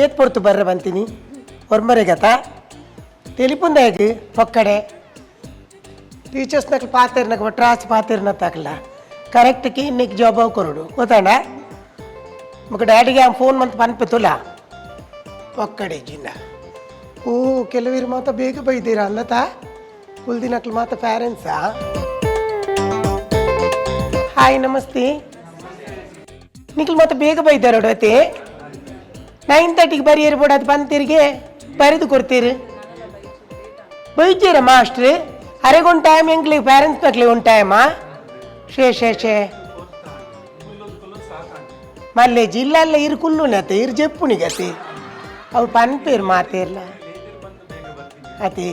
ఏది పొడుతు బర్ర బంతిని ఒర్మరే కదా తెలిపుందాకి ఒక్కడే టీచర్స్ నాకు పాతేరు నాకు ట్రాస్ పాతేరు నా తగల ಕರೆಕ್ಟ್ಗೆ ಇನ್ನಿಗೆ ಜಾಬ್ ಕೊರಡು ಗೊತ್ತಾಡ ಮಗ ಡ್ಯಾಡಿಗೆ ಆ ಫೋನ್ ಮಂತ್ ಪನ್ಪೆತುಲ ಒಕ್ಕಡೆ ಜಿನ್ನ ಓ ಕೆಲವರು ಮಾತ್ರ ಬೇಗ ಬೈತೀರ ಅಲ್ಲತ ಉಳ್ದಿನಕ್ಲು ಮಾತ್ರ ಪ್ಯಾರೆಂಟ್ಸಾ ಹಾಯ್ ನಮಸ್ತೆ ನಿಕ್ಲು ಮಾತ್ರ ಬೇಗ ಬೈದಾರ ಹೊಡತೆ 9:30ಗೆ ಬರೀರಿ ಬಿಡೋದು ಬಂತಿರಿಗೆ ಬರೆದು ಕೊಡ್ತೀರಿ ಬೈತೀರ ಮಾಸ್ಟ್ರಿ ಅರೆಗೊಂದು ಟೈಮ್ ಹೆಂಗ್ಲಿ ಪ್ಯಾರೆಂಟ್ಸ್ ಮಕ್ಳಿಗೆ ಒಂದು ಟೈಮಾ ಶೇ మళ్ళీ జిల్లాల్లో ఇరుకుళ్ళునతే ఇరు చెప్పుని గతి అవి పని పేరు మాతేర్లా అతే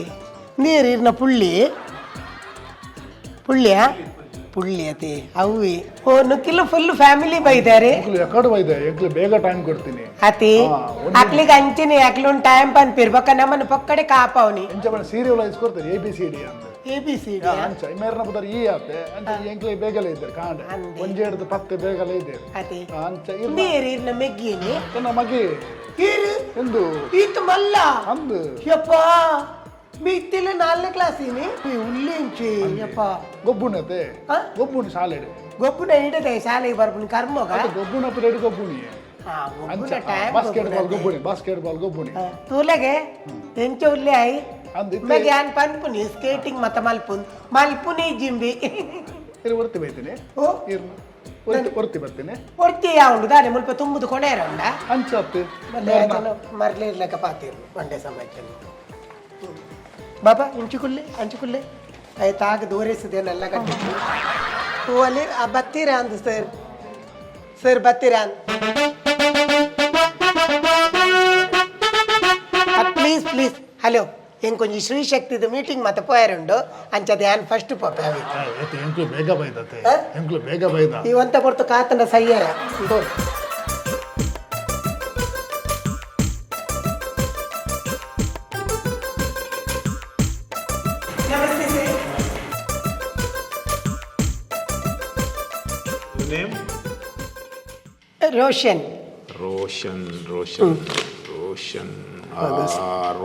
నీరు ఇరిన పుళ్ళియా పుಳ್ಳಿ ಅತಿ ಅವಿ ಓ ನುಕ್ಕಿಲು ಫುಲ್ ಫ್ಯಾಮಿಲಿ ಬೈದಾರೆ ಎಕಡೆ ಬೈದೆ ಎಕ್ಲು ಬೇಗ ಟೈಮ್ ಕೊಡ್ತೀನಿ ಅತಿ ಅಕ್ಲಿಗೆ ಅಂಚಿನಿ ಅಕ್ಲೊಂದು ಟೈಮ್ ಪನ್ಪಿರ್ ಬಕ್ಕ ನಮ್ಮನ್ನು ಪಕ್ಕಡೆ ಕಾಪಾವನಿ ಎಂಚ ಸೀರಿಯಲ್ ಇಸ್ಕೊಡ್ತಾರೆ ABCD ಅಂತ ABCD ಅಂಚ ಮೇರ್ನ ಬದರ್ ಈ ಆತೆ ಅಂಚ ಎಂಕ್ಲೆ ಬೇಗಲೇ ಇದ್ದಾರೆ ಕಾಂಡ ಒಂಜೆಡ್ದು ಪತ್ತೆ ಬೇಗಲೇ ಇದ್ದಾರೆ ಅತಿ ಅಂಚ ನೀರು ಇರ್ನ ಮೆಗ್ಗಿನಿ ತನ್ನ ಮಗೆ ಇರು ಎಂದು ಈತ ಮಲ್ಲ ಅಂದು ಯಪ್ಪ ಬಿತ್ತಿಲ್ಲ 4ನೇ ಕ್ಲಾಸಿನಿ ಉಲ್ಲೇಂಚಿ ಯಪ್ಪ ಗೊಬ್ಬುನತೆ ಗೊಬ್ಬುನ ಶಾಲೆಡು ಗೊಬ್ಬುನ ಹಿಡದೆ ಶಾಲೆಗೆ ಬರ್ಬುನಿ ಕರ್ಮೋಗ ಗೊಬ್ಬುನ ಪಿರಿಯಡ್ ಗೊಬ್ಬುನಿ ಬಾಸ್ಕೆಟ್ಬಾಲ್ ಗೊಬ್ಬುನಿ ತೂಲೆಗೆ ಎಂಚ ಉಲ್ಲೆ ಆಯಿ ಮೆಗೆ ಆನ್ ಪನ್ಪುನಿ ಸ್ಕೇಟಿಂಗ್ ಮತ್ತ ಮಲ್ಪುನಿ ಜಿಂಬಿ ಒರ್ತಿ ಬೈತೀನಿ ಒರ್ತಿ ಬರ್ತೇನೆ ಒರ್ತಿ ಯಾವುದು ದಾನೆ ಮುಲ್ಪ ತುಂಬುದು ಕೊನೆಯರಂಡ ಅಂಚತ್ತು ಮರ್ಲಿ ಇರ್ಲಕ್ಕ ಪಾತಿರು ಮಂಡೆ ಸಮಾಜ ಬಾಬಾ ಹಂಚಿಕುಲ್ಲೆ ಆಯ್ತು ಆಗ ದೂರಿಸಿದೇನೆಲ್ಲ ಕಟ್ಟಿದ್ದು ಹೂ ಅಲ್ಲಿ ಬತ್ತೀರಾ ಅಂದು ಸರ್ ಬತ್ತೀರಾ ಅಂದ್ ಪ್ಲೀಸ್ ಹಲೋ ಹೆಂಗೆ ಕೊಂಚ ಶ್ರೀ ಶಕ್ತಿದು ಮೀಟಿಂಗ್ ಮತ್ತೆ ಪೋಯರುಂಡು ಅಂಚದ ಯಾನ್ ಫಸ್ಟ್ ಪಾಪ ಬೇಗ ಬೈದ ಇವಂತ ಕೊಡ್ತು ಕಾತಂಡ ಸಯ್ಯ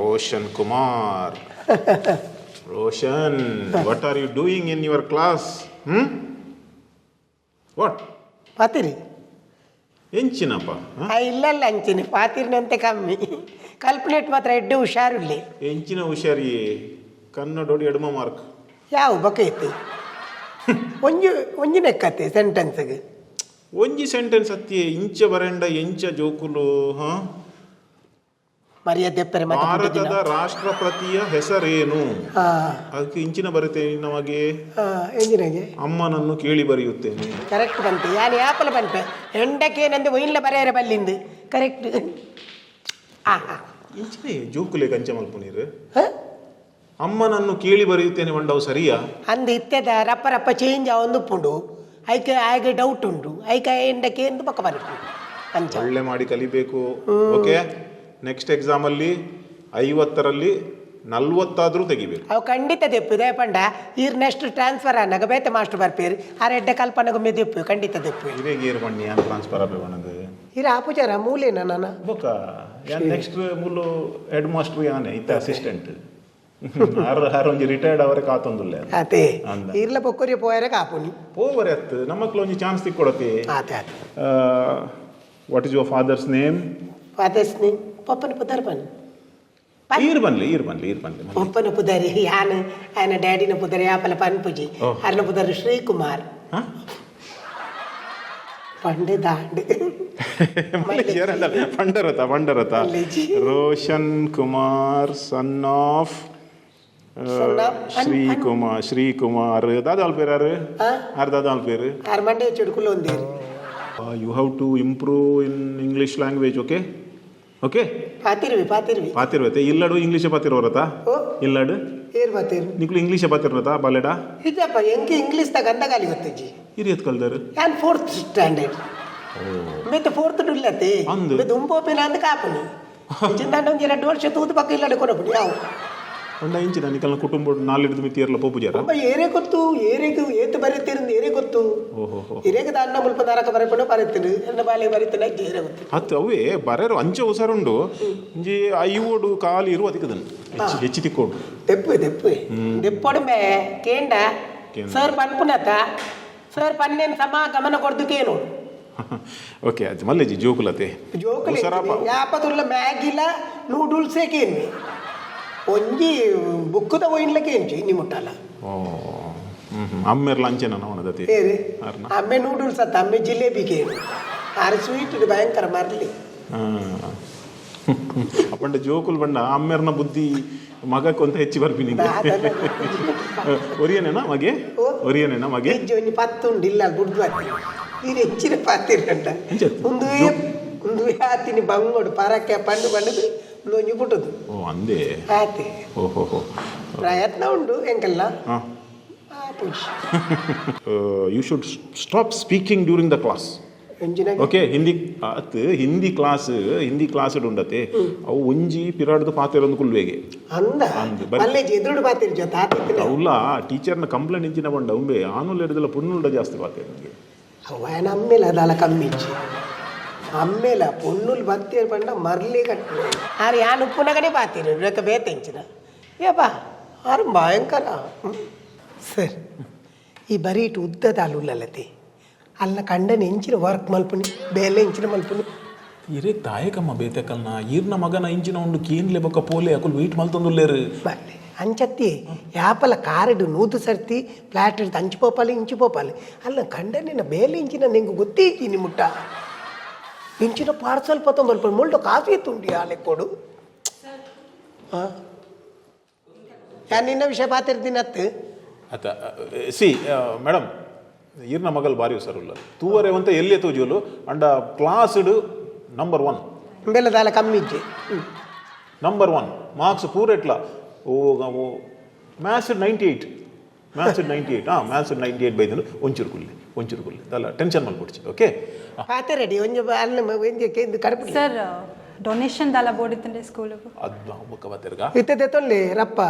Roshan Kumar. Roshan, what are you doing in your class? What? Patiri. ಎಂಚಿನಪ್ಪ ಇಲ್ಲಲ್ಲ ಅಂಚಿನಿ ಪಾತಿರ್ನಂತೆ ಕಮ್ಮಿ ಕಲ್ಪನೇಟ್ ಮಾತ್ರ ಎಡ್ಡೆ ಹುಷಾರಿಲ್ಲ ಎಂಚಿನ ಹುಷಾರಿ ಕನ್ನಡೋಡಿ ಎಡಮ ಮಾರ್ಕ್ ಯಾವ ಬಕೈತಿ ಒಂಜಿ ನೆಕ್ಕತ್ತೆ ಸೆಂಟೆನ್ಸ್ಗೆ ಒಂಜಿ ಸೆಂಟೆನ್ಸ್ ಅತ್ತಿ ಇಂಚ ಬರೆಂಡ ಎಂಚ ಜೋಕುಲು ಮರ್ಯಾದೆ ಭಾರತದ ರಾಷ್ಟ್ರಪತಿಯ ಹೆಸರೇನು ಅದಕ್ಕೆ ಇಂಚಿನ ಬರುತ್ತೇನೆ ನಮಗೆ ಎಂಜಿನಗೆ ಅಮ್ಮನನ್ನು ಕೇಳಿ ಬರೆಯುತ್ತೇನೆ ಕರೆಕ್ಟ್ ಬಂತು ಯಾನು ಯಾಪಲ ಬಂತೆ ಎಂಡಕ್ಕೇನಂದು ಒಯ್ಲ ಬರೆಯರ ಬಲ್ಲಿಂದು ಕರೆಕ್ಟ್ ಇಂಚಿನ ಜೋಕುಲೆ ಕಂಚ ಮಲ್ಪುನೀರು ಅಮ್ಮನನ್ನು ಕೇಳಿ ಬರೆಯುತ್ತೇನೆ ಮಂಡವು ಸರಿಯಾ ಅಂದು ಇತ್ತೆದ ರಪ್ಪ ಚೇಂಜ್ ಒಂದು ಪುಂಡು ಆಯ್ಕೆ ಡೌಟ್ ಉಂಟು ಆಯ್ಕೆ ಎಂಡಕ್ಕೆ ಎಂದು ಪಕ್ಕ ಬರುತ್ತೆ ಅಂಚ ಒಳ್ಳೆ ಮಾಡಿ ಕಲಿಬೇಕು ಓಕೆ ನೆಕ್ಸ್ಟ್ ಎಕ್ಸಾಮಲ್ಲಿ 50ರಲ್ಲಿ 40 ತೆಗಿಬೇಕು ಅವು ಖಂಡಿತ ದೆಪ್ಪು ಪಂಡ ಈರ್ ನೆಕ್ಸ್ಟ್ ಟ್ರಾನ್ಸ್ಫರ್ ಅನ್ನಗ ಬೇತೆ ಮಾಸ್ಟರ್ ಬರ್ಪೇರು ಆ ರೆಡ್ಡೆ ಕಲ್ಪನೆಗೊಮ್ಮೆ ದೆಪ್ಪು ಖಂಡಿತ ದೆಪ್ಪು ಇವೇ ಗೇರ್ ಬಣ್ಣಿ ಏನು ಟ್ರಾನ್ಸ್ಫರ್ ಆಗಬೇಕು ಅನ್ನೋದು ಇರ ಆಪುಚಾರ ಮೂಲೇನ ನಾನು ಬೊಕ್ಕ ನೆಕ್ಸ್ಟ್ ಮೂಲು ಹೆಡ್ ಮಾಸ್ಟರ್ ಯಾನೆ ಇತ್ತ ಅಸಿಸ್ಟೆಂಟ್ ಒಂಜಿ ರಿಟೈರ್ಡ್ ಅವರೇ ಕಾತೊಂದುಲ್ಲ ಅದೇ ಇರ್ಲ ಪೊಕ್ಕರಿ ಪೋಯರೆ ಕಾಪುನಿ ಪೋವರೆ ಅತ್ತು ನಮ್ಮಕ್ಲು ಒಂಜಿ ಚಾನ್ಸ್ ತಿಕ್ಕೊಡತಿ ಅದೇ what is your father's name ಪಪ್ಪನ ಪುದರ್ ಬನ್ ಈರ್ ಬನ್ಲಿ ಪಪ್ಪನ ಪುದರಿ ಯಾನ ಆಯನ ಡ್ಯಾಡಿನ ಪುದರಿ ಆಪಲ ಪನ್ಪುಜಿ ಅರ್ನ ಪುದರ್ ಶ್ರೀಕುಮಾರ್ ಪಂಡೆ ದಾಂಡೆ ಪಂಡರತ ರೋಷನ್ ಕುಮಾರ್ ಸನ್ ಆಫ್ ಶ್ರೀಕುಮಾರ್ ದಾದಾಲ್ ಪೇರು ದಾದಾಲ್ ಪೇರು ಮಂಡೆ ಚುಡುಕುಲು ಒಂದೇರು you have to improve in English language okay ಪಾತಿರ್ವತೆ ಇಲ್ಲಡು ಇಂಗ್ಲಿಷ್ ಪಾತಿರೋರತಾ ಇಲ್ಲಡು ನಿಕ್ಲು ಇಂಗ್ಲಿಷ್ ಪಾತಿರೋತಾ ಬಾಲೆಡಾ ಇದ್ದಪ್ಪ ಎಂಕೆ ಇಂಗ್ಲಿಷ್ ತ ಗಂದಗಾಲಿ ಗೊತ್ತಜ್ಜಿ ಹಿರಿಯತ್ ಕಲ್ದರು ನಾನು 4th ಸ್ಟ್ಯಾಂಡರ್ಡ್ ಮೆತ್ತೆ 4th ಡುಲ್ಲತೆ ಮೆತ್ತೆ ಉಂಪೋಪಿನ ಅಂದ ಕಾಪುನಿ ಚಿಂದಾಂಡ ಒಂಜಿ 2 ವರ್ಷ ತೂತು ಪಕ್ಕ ಇಲ್ಲಡೆ ಕೊರಪುಡಿ ಯಾವ ಒಂದ ಇಂಚಿನ ನಿಕಲ್ನ ಕುಟುಂಬ 4 ಮಿತಿಯರ್ಲ ಪೋಪುಜಾರ ಏರೇ ಗೊತ್ತು ಏರೆಗೆ ಏತು ಬರೀತಿರಂದು ಏರೇ ಗೊತ್ತು ಏರೆಗೆ ದಾನ್ನ ಮುಲ್ಪ ನರಕ ಬರಪಣ ಬರೀತಿರು ಎನ್ನ ಬಾಲೆ ಬರೀತಿನ ಏರೇ ಗೊತ್ತು ಹತ್ತು ಅವೇ ಬರೇರು ಅಂಚೆ ಉಸರುಂಡು ಇಂಜಿ ಐವೋಡು ಕಾಲು ಇರು ಅದಕ್ಕದನ್ನು ಹೆಚ್ಚಿ ತಿಕ್ಕೋಡು ದೆಪ್ಪೊಡು ಮೇ ಕೇಂಡ ಸರ್ ಪನ್ಪುನತ ಸರ್ ಪನ್ನೇನು ಸಮ ಗಮನ ಕೊಡ್ದುಕೇನು ಓಕೆ ಅದು ಮಲ್ಲೆಜಿ ಜೋಕುಲತೆ ಯಾಪದುಲ್ಲ ಮ್ಯಾಗಿಲ ನೂಡಲ್ಸೇ ಕೇನ್ವಿ ಒಂಜಿ ಬುಕ್ಕದ ಒಯ್ನ್ಲಕ್ಕೆ ಎಂಚು ಇನ್ನಿ ಮುಟ್ಟಲ್ಲ ಅಮ್ಮೆರ್ ಲಂಚೆನ ಅವನದತಿ ಅಮ್ಮೆ ನೂಡಲ್ಸ್ ಅತ್ತ ಅಮ್ಮೆ ಜಿಲೇಬಿ ಕೇನು ಆರು ಸ್ವೀಟ್ ಭಯಂಕರ ಮರಲಿ ಅಪ್ಪಂಡ ಜೋಕುಲ್ ಬಂಡ ಅಮ್ಮೆರ್ನ ಬುದ್ಧಿ ಮಗಕ್ಕೆ ಅಂತ ಹೆಚ್ಚಿ ಬರ್ತೀನಿ ಒರಿಯನೇನಾ ಮಗೆ ಒರಿಯನೇನಾ ಮಗೆ ಒಂಜಿ ಪತ್ತುಂಡಿಲ್ಲ ಗುಡ್ದು ನೀನು ಹೆಚ್ಚಿನ ಪಾತಿರ್ಕಂಟ ಒಂದು ಹಾತಿನಿ ಬಂಗೋಡು ಪರಕ್ಕೆ ಪಂಡು ಬಂಡದು ಲೊಂಜಿ ಪುಟ್ಟದು ಅಂದೇ ಆತೆ ಪ್ರಯತ್ನ ಉಂಡು ಎಂಕಲ್ಲ you should stop speaking during the class okay Hindi class ಉಂಡತೆ ಅವು ಒಂಜಿ ಪಿರಾಡ್ದು ಪಾತಿರೊಂದು ಕುಲ್ವೇಗೆ ಅವಲ್ಲ ಟೀಚರ್ನ ಕಂಪ್ಲೇಂಟ್ ಇಂಚಿನ ಬಂಡ ಉಂಬೆ ಆನುಲ್ ಹಿಡಿದಲ್ಲ ಪುನ್ನುಲ್ಡ ಜಾಸ್ತಿ ಪಾತಿರ ಅವನ ಅಮ್ಮೇಲೆ ಅದಲ್ಲ ಕಮ್ಮಿಂಚಿ ಅಮ್ಮೇಲ ಪೊನ್ನುಲ್ ಬತ್ತೇರು ಪಂಡ ಮರ್ಲಿ ಕಟ್ಟು ಆರು ಯಾನು ಉಪ್ಪುನಗನೆ ಪಾತಿರು ರೇಕ ಬೇತೆಂಚಿನ ಏಪಾ ಆರು ಭಯಂಕರ ಸರ್ ಈ ಬರೀ ಇಟ್ಟು ಉದ್ದದ ಅಲ್ಲುಲ್ಲತೆ ಅಲ್ಲ ಕಂಡನ ಎಂಚಿನ ವರ್ಕ್ ಮಲ್ಪುನಿ ಬೇಲೆ ಎಂಚಿನ ಮಲ್ಪುನಿ ಇರೇ ತಾಯಕಮ್ಮ ಬೇತಕಲ್ನ ಈರ್ನ ಮಗನ ಇಂಚಿನ ಉಂಡು ಕೀನ್ಲೆ ಬೊಕ್ಕ ಪೋಲೆ ಅಕುಲ್ ವೀಟ್ ಮಲ್ತೊಂದುಲ್ಲೇರು ಬಾಲೆ ಅಂಚತ್ತಿ ಯಾಪಲ ಕಾರಡು ನೂತು ಸರ್ತಿ ಫ್ಲಾಟ್ ಹಿಡ್ದು ಅಂಚು ಪೋಪಾಲಿ ಇಂಚು ಪೋಪಾಲಿ ಅಲ್ಲ ಕಂಡನಿನ ಬೇಲೆ ಇಂಚಿನ ನಿಂಗೆ ಗೊತ್ತೈತಿ ಮುಟ್ಟ ಇಂಚಿನ ಪಾರ್ಸಲ್ ಪತ್ತೊಂದು ಮುಳ್ಳು ಕಾಫಿ ತುಂಡಿ ಆಲೆ ಕೊಡು ಯಾರು ನಿನ್ನ ವಿಷಯ ಪಾತಿರ್ತೀನಿ ಅತ್ತು ಅತ್ತ ಸಿ ಮೇಡಮ್ ಈರ್ನ ಮಗಲ್ ಬಾರಿ ಸರುಲ್ಲ ತೂವರೆ ಅಂತ ಎಲ್ಲೇ ತೂಜೋಲು ಅಂಡ ಕ್ಲಾಸ್ಡ್ ನಂಬರ್ 1 ಬೆಲ್ಲದಾಲ ಕಮ್ಮಿ ಇಜ್ಜೆ ನಂಬರ್ 1 ಮಾರ್ಕ್ಸ್ ಪೂರೆಟ್ಲ ಓ ಮ್ಯಾಥ್ಸ್ 98 ಮ್ಯಾಥ್ಸ್ 98 ಬೈದನು ಒಂಚೂರು ದಲ್ಲ ಟೆನ್ಷನ್ ಮಾಡ್ಕೊಡ್ಚಿ ಓಕೆ ಪಾತೆ ರೆಡಿ ಒಂಜ ಅಲ್ಲ ಕಡಪು ಸರ್ ಡೊನೇಷನ್ ದಾಲ ಬೋಡಿತ್ತಂಡೆ ಸ್ಕೂಲ್ ಅದು ಬುಕ್ಕ ಬತ್ತಿರ್ಗ ಇತ್ತೆ ತೊಳ್ಳಿ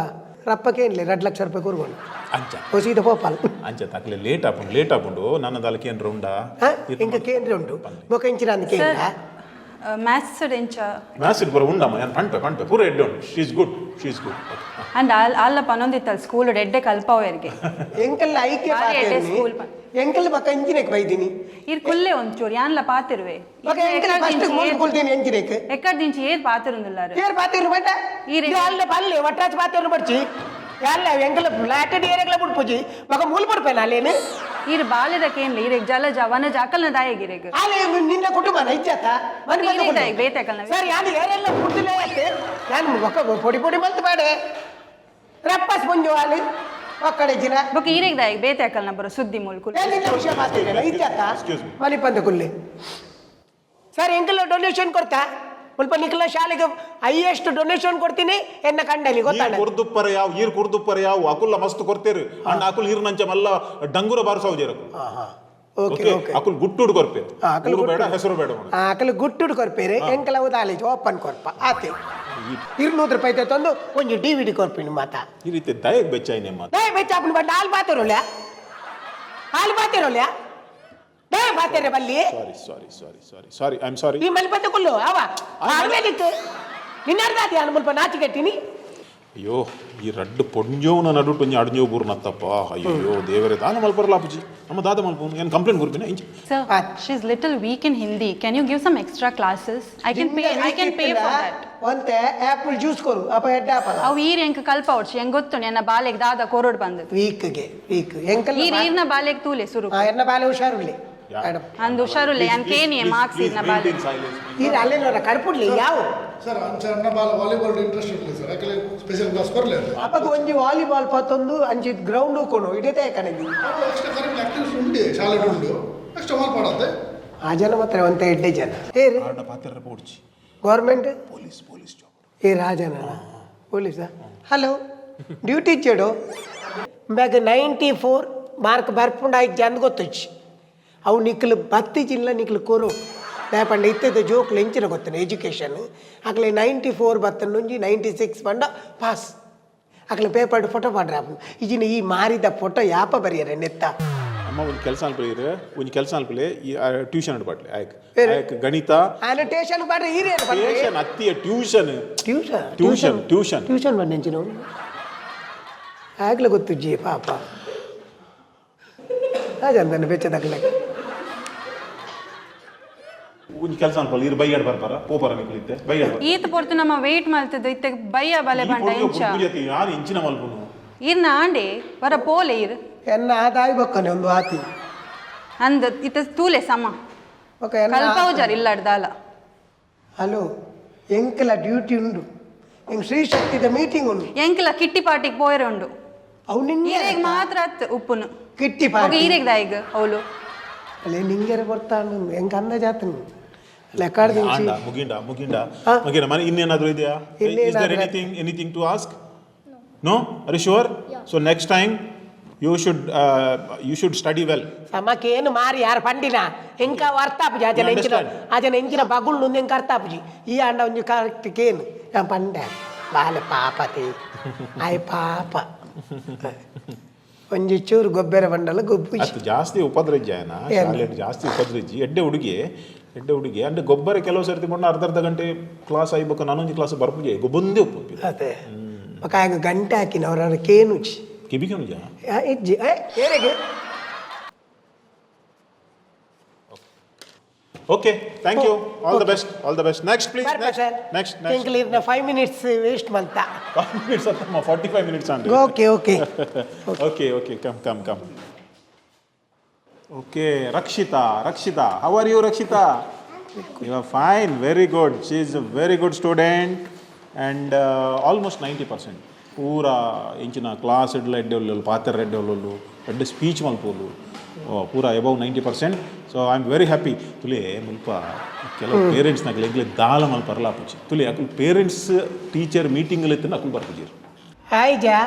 ರಪ್ಪಕ್ಕೇನ್ಲಿ 2 ಲಕ್ಷ ರೂಪಾಯಿ ಕೂರ್ಕೊಂಡು ಅಂಚ ಸೀದ ಪೋಪಾಲ್ ಅಂಚ ತಕ್ಲೆ ಲೇಟ್ ಆಪುಂಡು ನನ್ನ ದಾಲ ಕೇಂದ್ರ ಉಂಡಾ ಇಂಕ ಕೇಂದ್ರ ಉಂಡು ಬೊಕ ಇಂಚಿನ ಅಂದ ಕೇಂದ್ರ ಮ್ಯಾಥ್ಸ್ ಎಂಚ ಮ್ಯಾಥ್ಸ್ ಪೂರ ಉಂಡಮ್ಮ ಯಾನ್ ಪಂಟೆ ಪೂರ ಎಡ್ಡೆ ಉಂಡು ಶಿ ಇಸ್ ಗುಡ್ ಅಂಡ್ ಅಲ್ಲ ಪನೊಂದಿತ್ತಲ್ಲ ಸ್ಕೂಲ್ ಎಡ್ಡೆ ಕಲ್ಪವರಿಗೆ ಎಂಕಲ್ಲ ಐಕೆ ಸ್ಕೂಲ್ ಎಂಕಲ್ ಬಕ ಇಂಜಿನೇಕ್ ಬೈದಿನಿ ಇರ್ ಕುಲ್ಲೆ ಒಂಚೂರು ಯಾನ್ಲ ಪಾತಿರುವೆ ಬಕ ಎಂಕಲ್ ಫಸ್ಟ್ ಮೂಲ ಕುಲ್ತೀನಿ ಇಂಜಿನೇಕ್ ಎಕ್ಕಡ ದಿಂಚಿ ಏರ್ ಪಾತಿರುಂದಿಲ್ಲಾರು ಏರ್ ಪಾತಿರು ಬಟ ಯಾಲ್ಲ ಬಲ್ಲೆ ವಟ್ಟಾಚ್ ಪಾತಿರು ಬಡ್ಚಿ ಯಾಲ್ಲ ಎಂಕಲ್ ಫ್ಲಾಟ್ ಏರಿಯಾಗ್ಲ ಬಿಡ್ಪುಜಿ ಬಕ ಮೂಲ ಬಿಡ್ಪೇನ ಅಲ್ಲೇನು ಇರ್ ಬಾಲ್ಯದಕೇನ್ಲ ಇರೆಗ್ ಜಲಜ ವನಜ ಅಕಲ್ನ ದಾಯಗಿರೆಗ್ ಅಲೆ ನಿನ್ನ ಕುಟುಂಬನ ಇಜ್ಜತ ಮನೆ ಇರೆಗ್ ದಾಯಗ್ ಬೇತಕಲ್ನ ಸರ್ ಯಾನು ಏರೆಲ್ಲ ಬಿಡ್ತಿಲ್ಲ ಯಾಕೆ ನಾನು ಬಕ ಪೊಡಿ ಮಲ್ತ ಬಾಡೆ ರಪ್ಪಸ್ ಮುಂಜು ಆಲಿ ಒಕ್ಕಡೆ ಜಿನ ಬಕ ಇರೆಗ್ ದಾಯಗ್ ಬೇತಕಲ್ನ ಬರೋ ಸುದ್ದಿ ಮೂಲ್ಕುಲ್ ನಿನ್ನ ವಿಷಯ ಮಾತಿರಲ್ಲ ಇಜ್ಜತ ಮನೆ ಪಂದ ಕುಲ್ಲಿ ಸರ್ ಎಂಕಲ್ ಡೊನೇಷನ್ ಕೊಡ್ತಾ ಸ್ವಲ್ಪ ನಿಖಲ ಶಾಲೆಗೆ ಹೈಯೆಸ್ಟ್ ಡೊನೇಷನ್ ಕೊಡ್ತೀನಿ ಎನ್ನ ಕಂಡಲ್ಲಿ ಗೊತ್ತಾಗ ಕುರ್ದುಪ್ಪರ ಯಾವ ಅಕುಲ್ಲ ಮಸ್ತ್ ಕೊಡ್ತೇರು ಅಣ್ಣ ಅಕುಲ್ ಹಿರ್ನಂಚ ಮಲ್ಲ ಡಂಗುರ ಬಾರಿಸೋ ಜೇರಕು ಅಕುಲ್ ಗುಟ್ಟುಡು ಕೊರ್ಪೆ ಬೇಡ ಹೆಸರು ಬೇಡ ಅಕಲ್ ಗುಟ್ಟುಡು ಕೊರ್ಪೇರೆ ಎಂಕಲ ಉದಾಲೇಜ್ ಓಪನ್ ಕೊರ್ಪ ಆತೆ 200 ರೂಪಾಯಿ ತಂದು ಒಂದು DVD ಕೊರ್ಪಿನಿ ಮಾತಾ ಈ ರೀತಿ ದಯಗ್ ಬೆಚ್ಚಾಯ್ನೆ ಮಾತಾ ದಯ ಬೆಚ್ಚಾಪನ್ ಬಟ್ ಹಾಲು ಬಾತಿರೋಲ್ಯಾ ದಯ ಬಾತೇರೆ ಬಲ್ಲಿ ಸಾರಿ ಐ ಆಮ್ ಸಾರಿ ಈ ಮಲ್ಪತ್ತ ಕುಲ್ಲು ಅವ ಆರ್ವೇಲಿತ್ತು ನಿನ್ನರ್ದಾತಿ ಅನ್ನ ಮುಲ್ಪ ನಾಚಿಕೆಟ್ಟಿನಿ ಅಯ್ಯೋ ಈ ರಡ್ಡು ಪೊಂಜೋನ ನಡುಟು ಅಡ್ಜೋ ಬೂರ್ನತ್ತಪ್ಪ ಅಯ್ಯೋ ದೇವರೇ ದಾನ ಮಲ್ಪರಲಾಪುಜಿ ನಮ್ಮ ದಾದ ಮಲ್ಪೋನು ಏನು ಕಂಪ್ಲೇಂಟ್ ಕೊರ್ಪಿನ ಇಂಚಿ sir she is little weak in Hindi can you give some extra classes I can pay for that ಒಂತೆ ಆಪಲ್ ಜ್ಯೂಸ್ ಕೊರು ಅಪ ಎಡ್ಡ ಆಪಲ್ ಅವು ಈರ್ ಎಂಕ ಕಲ್ಪ ಹೊಡ್ಸಿ ಹೆಂಗ್ ಗೊತ್ತು ನನ್ನ ಬಾಲೆಗ್ ದಾದ ಕೊರೋಡ್ ಬಂದು ವೀಕ್ ಎಂಕಲ್ ಈರ್ನ ಬಾಲೆಗ್ ತೂಲೆ ಸುರು ಎನ್ನ ಬಾಲೆ ಹುಷಾರುಳ್ಳಿ ಅಂದು ಹುಷಾರುಲ್ಲ ಯಾನ್ ಕೇನಿಯೆ ಮಾರ್ಕ್ಸ್ ಇರ್ನ ಬಾಲೆ ಈರ್ ಅಲ್ಲೇನೋರ ಕಡ್ಪುಡ್ಲಿ ಯಾವ ಸರ್ ಅಂಚ ವಾಲಿಬಾಲ್ ಇಂಟ್ರೆಸ್ಟ್ ಇಲ್ಲ ಸರ್ ಯಾಕಲೆ ಸ್ಪೆಷಲ್ ಕ್ಲಾಸ್ ಕೊರ್ಲೆ ಅಪ್ಪಗ ಒಂಜಿ ವಾಲಿಬಾಲ್ ಪತ್ತೊಂದು ಅಂಚಿ ಗ್ರೌಂಡ್ ಕೊನು ಇಡತೆ ಕಣದಿ ಎಕ್ಸ್ಟ್ರಾ ಕರಿಕ್ಯುಲರ್ ಆಕ್ಟಿವಿಟೀಸ್ ಉಂಡೆ ಶಾಲೆ ಉಂಡು ಎಕ್ಸ್ಟ್ರಾ ಮಾಡ್ಪಾಡತ್ತೆ ಆ ಜನ ಮಾತ್ರ ಒಂತ ಎಡ್ಡೆ ಜನ ಏರಿ ಗೌರ್ಮೆಂಟ್ ಪೊಲೀಸ್ ಜಾಬ್ ಏ ರಾಜನ ಪೊಲೀಸಾ ಹಲೋ ಡ್ಯೂಟಿ ಇಚ್ಚಾಡು ಬ್ಯಾಗ 94 ಮಾರ್ಕ್ ಬರ್ಪುಂಡು ಆಯ್ತು ಜನ ಗೊತ್ತೊಚ್ಚಿ ಅವು ನಿಕ್ಲು ಬತ್ತಿ ಜಿಲ್ಲ ನಿಕ್ಲು ಕೊರು ಲೇಪಂಡ ಇತ್ತದ ಜೋಕ್ಲು ಎಂಚಿನ ಗೊತ್ತನೆ ಎಜುಕೇಷನ್ ಆಗಲೇ 94 ಬತ್ತನುಂಜಿ 96 ಬಂಡ ಪಾಸ್ ಅಕ್ಲ ಪೇಪರ್ ಫೋಟೋ ಮಾಡ್ರ ಈಜಿನ ಈ ಮಾರಿದ ಫೋಟೋ ಯಾಪ ಬರೆಯರೆ ನೆತ್ತ ಅಮ್ಮ ಒಂದು ಕೆಲಸ ಅನ್ಪಲಿ ಒಂದು ಕೆಲಸ ಅನ್ಪಲಿ ಟ್ಯೂಷನ್ ಅಡ್ಬಾಟ್ಲಿ ಆಯ್ಕೆ ಗಣಿತ ಟ್ಯೂಷನ್ ಮಾಡ್ರೆ ಹಿರಿಯರು ಟ್ಯೂಷನ್ ಅತ್ತಿಯ tuition tuition tuition tuition tuition ಬಂದೆಂಚಿನ ಆಗ್ಲೇ ಗೊತ್ತು ಜಿ ಪಾಪ ಹಾಗಂತಾನೆ ಬೆಚ್ಚದಾಗಲ ಒಂದು ಕೆಲಸ ಅನ್ಪಲ್ಲ ಇರು ಬೈಯಾಡ್ ಬರ್ತಾರ ಪೋಪರ ನಿಕ್ಲಿತ್ತೆ ಬೈಯಾಡ್ ಈತ ಪೊರ್ತು ನಮ್ಮ ವೇಟ್ ಮಾಡ್ತಿದ್ದು ಇತ್ತೆ ಬಯ್ಯ ಬಲೆ ಬಂಡ ಇಂಚ ಯಾರು ಇಂಚಿನ ಮಲ್ಪುನು ಇರ್ನ ಆಂಡೆ ವರ ಪೋಲೆ ಇರ್ ಎನ್ನ ಆದಾಯ ಬಕ್ಕನೆ ಒಂದು ಆತಿ ಅಂದ ಇತ್ತ ತೂಲೆ ಸಮ ಓಕೆ ಕಲ್ಪೌಜರ್ ಇಲ್ಲಾಡ್ದಾಲ ಹಲೋ ಎಂಕಲ ಡ್ಯೂಟಿ ಉಂಡು ಎಂಗ್ ಶ್ರೀ ಶಕ್ತಿದ ಮೀಟಿಂಗ್ ಉಂಡು ಎಂಕಲ ಕಿಟ್ಟಿ ಪಾರ್ಟಿಗೆ ಪೋಯರೆ ಉಂಡು ಅವು ನಿಂಗೆ ಈರೆಗ್ ಮಾತ್ರ ಅತ್ ಉಪ್ಪುನು ಕಿಟ್ಟಿ ಹೋಗಿ ಪಾರ್ಟಿ ಈರೆಗ್ ದಾಯಿಗ ಅವಳು ಅಲ್ಲೇ ನಿಂಗೆರೆ ಬರ್ತಾನು ಹೆಂಗ ಅಂದ ಜಾತನು ಲೆಕ್ಕಾಡ್ದು ಮುಗಿಂಡ ಮುಗಿಂಡ ಮುಗಿಂಡ ಮನೆ ಇನ್ನೇನಾದರೂ ಇದೆಯಾ is there anything to ask no are you sure so next time you should study well ಸಮಕೇನು ಮಾರಿ ಯಾರು ಪಂಡಿನ ಎಂಕ ವರ್ತಾಪುಜಿ ಅಜನ ಎಂಚಿನ ಬಗುಳು ನುಂದು ಎಂಕ ಅರ್ತಾಪುಜಿ ಈ ಅಂಡ ಒಂಜಿ ಕರೆಕ್ಟ್ ಕೇನು ನಾನು ಪಂಡೆ ಬಾಲೆ ಪಾಪತಿ ಆಯ್ ಪಾಪ ಒಂಜಿ ಚೂರು ಗೊಬ್ಬರ ಬಂಡಲ ಗೊಬ್ಬು ಅಷ್ಟು ಜಾಸ್ತಿ ಉಪದ್ರಜ್ಜಾಯನ ಶಾಲೆ ಜಾಸ್ತಿ ಉಪದ್ರಜ್ಜಿ ಎಡ್ಡೆ ಹುಡುಗಿ ಅಂದ್ರೆ ಗೊಬ್ಬರ ಕೆಲವು ಸರ್ತಿ ಕೊಂಡು ಅರ್ಧ ಗಂಟೆ ಕ್ಲಾಸ್ ಆಗ್ಬೇಕು ನಾನೊಂದು ಕ್ಲಾಸ್ ಬರ್ಪುಜಿ ಗೊಬ್ಬೊಂದೇ ಉಪ್ಪು ಅದೇ ಮಗ ಗಂಟೆ ಹಾಕಿನ ಅವ್ರ ಕೇನುಜಿ ಕಿಬಿಕನುಜ ಇಜ್ಜಿ ಏರೆಗೆ okay thank you all the best next please next 5 minutes waste ಮಂತ 5 minutes attama 45 minutes andre okay come okay Rakshita how are you Rakshita you are fine very good she is a very good student and almost 90% ಪೂರಾ ಇಂಚಿನ class ಎಡ್ಲ ಎಡ್ಡೆವಲ್ಲು ಪಾತ್ರ ಎಡ್ಡೆವಲ್ಲು ಎಡ್ಡೆ speech ಮಲ್ಪೋಲು ಪೂರಾ above 90%. So I am very happy ತುಲೆ ಮುಲ್ಪ ಕೆಲವು ಪೇರೆಂಟ್ಸ್ನಾಗಲಿ ಎಗ್ಲೆ ದಾಲ ಮಲ್ ಪರ್ಲಾಪುಜಿ ತುಲೆ ಅಕಲ್ ಪೇರೆಂಟ್ಸ್ ಟೀಚರ್ ಮೀಟಿಂಗಲ್ಲಿ ಎತ್ತಿನ ಅಕಲ್ ಬರ್ಪುಜೀರು ಹಾಯ್ ಜಾ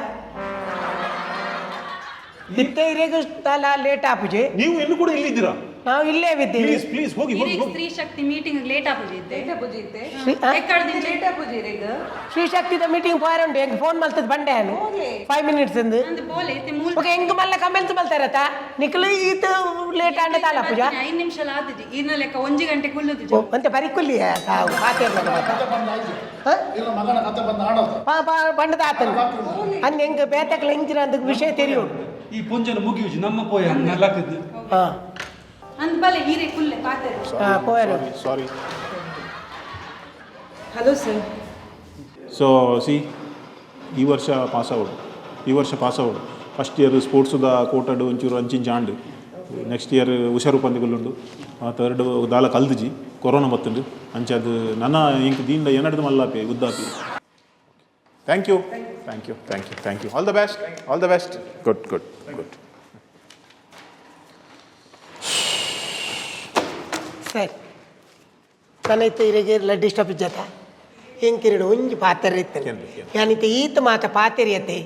ಇತ್ತೆ ಇರೆಗೂ ದಾಲ ಲೇಟ್ ಆಪುಜಿ ನೀವು ಎಲ್ಲೂ ಕೂಡ ಇಲ್ಲಿದ್ದೀರಾ ನಾವು ಇಲ್ಲೇ ಬಿದ್ದೀವಿ ಪ್ಲೀಸ್ ಹೋಗಿ Stree Shakti meeting late ಆಪುಜಿತ್ತೆ Shri ಶಕ್ತಿದ meeting ಪೋಯರುಂಡು ಹೆಂಗ್ ಫೋನ್ ಮಲ್ತದ ಬಂಡೆ ನಾನು 5 minutes ಎಂದು ಓಕೆ ಹೆಂಗ್ ಮಲ್ಲ ಕಮೆಂಟ್ಸ್ ಮಲ್ತಾರತ ನಿಕಲು ಈತ ಲೇಟ್ ಆಂಡ ತಾಲ ಪೂಜ 5 ನಿಮಿಷ ಆದಿಜಿ ಇನ್ನ ಲೆಕ್ಕ 1 ಗಂಟೆ ಕುಲ್ಲುದು ಮತ್ತೆ ಬರಿಕುಲ್ಲಿ ತಾವು ಪಾತೇರ್ನ ಇಲ್ಲ ಮಗನ ಕತೆ ಬಂದ ಆಡೋದು ಬಂಡದ ಆತನ ಅಂದ್ ಹೆಂಗ್ ಬೇತಕ್ಲ ಹೆಂಗಿನ ಅಂದ ವಿಷಯ ತೆರಿಯೋಡು ಈ ಪುಂಜನ ಮುಗಿಯುಜಿ ನಮ್ಮ ಪೋಯ ನಲಕದ್ದು ಹಾ ಅಂದ್ ಬಲೆ ಹೀರೆ ಕುಲ್ಲೆ ಪಾತೇರು ಪೋಯರು sorry hello sir so see ಈ ವರ್ಷ ಪಾಸ್ ಔಟ್ ಫಸ್ಟ್ ಇಯರ್ ಸ್ಪೋರ್ಟ್ಸ್ದ ಕೋಟಡು ಒಂಚೂರು ಅಂಚಿಂಚಾಂಡು ನೆಕ್ಸ್ಟ್ ಇಯರ್ ಹುಷಾರು ಪಂದ್ಯಗಳುಂಡು ಥರ್ಡ್ ದಾಲ ಕಲ್ದಿಜಿ ಕೊರೋನಾ ಬತ್ತುಂಡು ಅಂಚದು ನನ್ನ ಇಂಕ್ ದೀಂಡ ಏನಡ್ದು ಮಲ್ಲಾಪಿ ಉದ್ದಾಪಿ thank you all the best good ಸರಿ ನನ್ನೈತೆ ಇರೆಗೆಲ್ಲ ಡಿಸ್ಟರ್ಬ್ ಇಜ್ಜತ ಹೆಂಗಿರಿಡು ಒಂಜಿ ಪಾತ್ರೆ ಇರ್ತೇನೆ ಯಾನಿತ್ತೆ ಈತ ಮಾತ ಪಾತೆರಿಯತೆ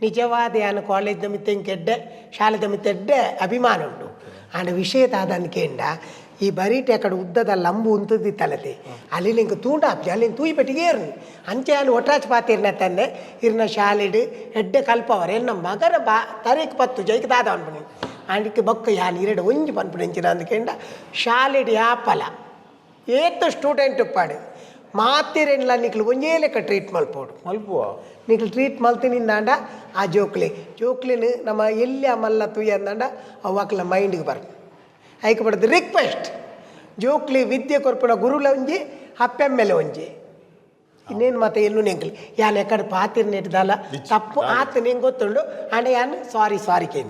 ನಿಜವಾದ ಯಾನು ಕಾಲೇಜ್ದ ಮಿತ್ತ ಕೆಡ್ಡೆ ಶಾಲೆದ ಮಿತ್ತೆಡ್ಡೆ ಅಭಿಮಾನ ಉಂಟು ಆಂಡ ವಿಷಯದ ಅದನ್ಕೇಂಡ ಈ ಬರೀಟೆ ಅಕಡೆ ಉದ್ದದ ಲಂಬು ಉಂತದಿತ್ತಲತೆ ಅಲ್ಲಿ ನಿಂಗೆ ತೂಂಡಾಪ್ಜಿ ಅಲ್ಲಿ ತೂಯಿ ಪೆಟ್ಟಿಗೆ ಏರ್ನಿ ಅಂಚೆ ಅಲ್ಲಿ ಒಟ್ರಾಚ್ ಪಾತಿರ್ನ ತಂದೆ ಇರ್ನ ಶಾಲೆಡು ಎಡ್ಡೆ ಕಲ್ಪವರೆ ಎನ್ನ ಮಗನ ತರೇಕ್ ಪತ್ತು ಜೈಕ್ ದಾದ ಅನ್ಪಣಿ ಆಂಡಿಕ್ಕೆ ಬೊಕ್ಕ ಯಾನು ಇರೆಡು ಒಂಜಿ ಪನ್ಪುಡೆಂಚಿನ ಅಂದ್ಕೇಂಡ ಶಾಲೆಡು ಯಾಪಲ ಏತು ಸ್ಟೂಡೆಂಟ್ ಪಾಡು ಮಾತಿರೆಲ್ಲ ನಿಕ್ಲು ಒಂಜೇ ಲೆಕ್ಕ ಟ್ರೀಟ್ ಮಲ್ಪೋಡು ನಿಕ್ಲು ಟ್ರೀಟ್ ಮಲ್ತಿನಿಂದಾಂಡ ಆ ಜೋಕ್ಲಿನ ನಮ್ಮ ಎಲ್ಲಿ ಮಲ್ಲ ತುಯ್ಯ ಅಂದಾಂಡ ಅವಕ್ಲ ಮೈಂಡ್ಗೆ ಬರ್ತು ಐಕೆ ಪಡೆದು ರಿಕ್ವೆಸ್ಟ್ ಜೋಕ್ಲಿ ವಿದ್ಯೆ ಕೊರ್ಪುನ ಗುರುಲ ಒಂಜಿ ಹಪ್ಪೆಮ್ಮೆಲೆ ಒಂಜಿ ಇನ್ನೇನು ಮತ್ತೆ ಎಲ್ಲೂ ನೆಂಕಲಿ ಯಾನ್ ಎಕಡೆ ಪಾತಿರ್ ನೆಟ್ದಲ್ಲ ತಪ್ಪು ಆತ ನಿಂಗೆ ಗೊತ್ತುಂಡು ಅಂಡ ಯಾನ್ ಸಾರಿ ಕೇ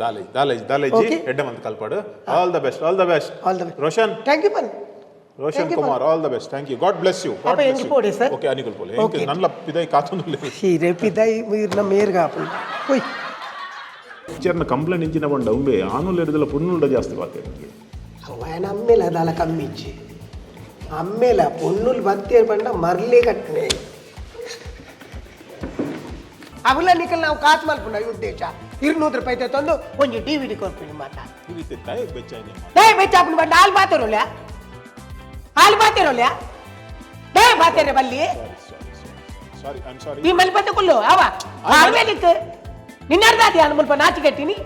all the best Roshan thank you ಬನ್ನಿ Roshan Kumar all the best thank you God bless you okay ಅನಿಕಲ್ ಪೋಲೆ ಓಕೆ ನನ್ನ ಪಿದೈ ಕಾತುಂದುಲೆ ಹೀರೆ ಪಿದೈ ಮೀರ್ನ ಮೇರ್ಗಾಪು ಹೋಯ್ ಟೀಚರ್ನ ಕಂಪ್ಲೇಂಟ್ ಇಂಚಿನ ಬಂಡ ಉಂಬೆ ಆನುಲ್ ಹಿಡಿದಲ್ಲ ಪುಣ್ಣುಲ್ಡ ಜಾಸ್ತಿ ಪಾತೆ ಅವನ ಅಮ್ಮೇಲೆ ಅದಲ್ಲ ಕಮ್ಮಿ ಇಚ್ಚಿ ಅಮ್ಮೇಲೆ ಪೊನ್ನುಲ್ ಬತ್ತೇರು ಬಂಡ ಮರ್ಲಿ ಕಟ್ಟನೆ ಅವಲ್ಲ ನಿಕಲ್ ನಾವು ಕಾಸು ಮಲ್ಪುಂಡ ಉದ್ದೇಶ 200 ರೂಪಾಯಿ ತಂದು ಒಂಜಿ DVD ಕೊಡ್ತೀನಿ ಮಾತಾ ದಯ ಬೆಚ್ಚಾಪುಂಡು ಬಂಡ ಹಾಲು ಬಾತಿರೋಲ್ಯಾ ದಯ ಬಾತೇರೆ ಬಲ್ಲಿ ಸಾರಿ ಐ ಆಮ್ ಸಾರಿ ಈ ಮಲ್ಪತ್ತೆ ಕುಲ್ಲು ಅವ ಆರ್ವೇಲಿಕ್ ನಿನ್ನರ್ದಾದಿ ಅನ್ ಮುಲ್ಪ ನಾಚಿ ಕಟ್ಟಿನಿ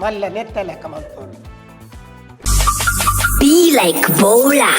ಮಲ್ಲ ನೆತ್ತ ಲೆಕ್ಕ ಮಲ್ಪೋಡು Be like Bolar.